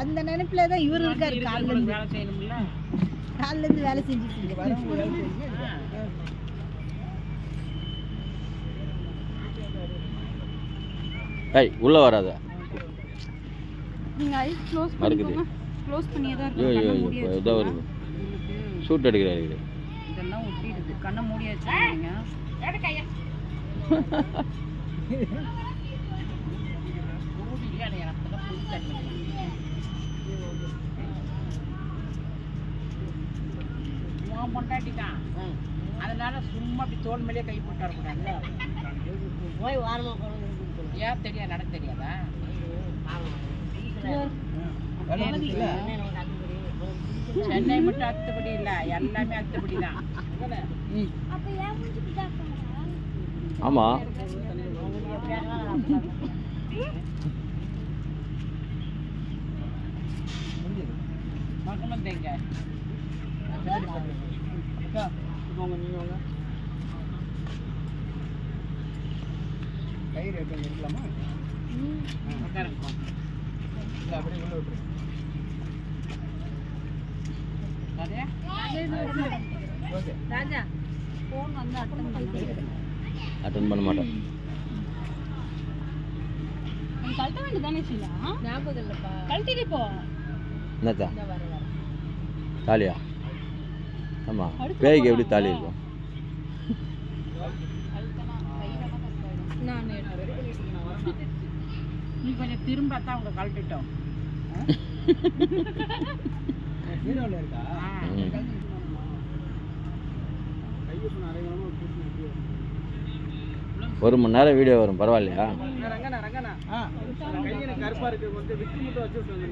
அந்த நினைப்புல தான் இவர் இருக்காரு. காலையில இருந்து வேலை செய்யணும்ல, காலையில இருந்து வேலை செஞ்சுட்டு இருக்காரு. ஏய் உள்ள வராத. நீங்க ஐஸ் க்ளோஸ் பண்ணுங்க. க்ளோஸ் பண்ணியே தான் இருக்கு. ஐயோ ஐயோ இதோ வருது. ஷூட் எடுக்கறாரு. இதெல்லாம் ஒட்டிடுது. கண்ணை மூடியாச்சு நீங்க. எடு கையா. மூடியா நீ அப்பதான் புடி தண்ணி. நான் பொண்டாட்டிதான். அதனால சும்மா அப்படி தோல் மேலே கை போட்டார கூடாதுல. போய் வாரமா கொண்டு ஏன் தெரியாது, நட தெரியாதா? சென்னை மட்டும் அத்துப்படி இல்ல, எல்லாமே அத்துப்படி தான். ஆமா மக்களும் தேங்க கயிறு எப்படி இருக்கலாமா? அப்படியே உள்ள விட்டுரு. ராஜா போன் வந்து அட்டெண்ட் பண்ண மாட்டேன். கழட்ட வேண்டியதானே சீலா? ஞாபகம் இல்லப்பா. கழட்டிட்டு போ. என்னத்தா தாலியா? ஆமா பேய்க்கு எப்படி தாலி இருக்கும்? நீ கொஞ்சம் திரும்பத்தான் அவங்க கழட்டிட்டோம். ஒரு மணி நேரம் வீடியோ வரும், பரவாயில்லையா? கருப்பா இருக்கு கொஞ்சம் விட்டு மட்டும் வச்சு விட்டு வந்து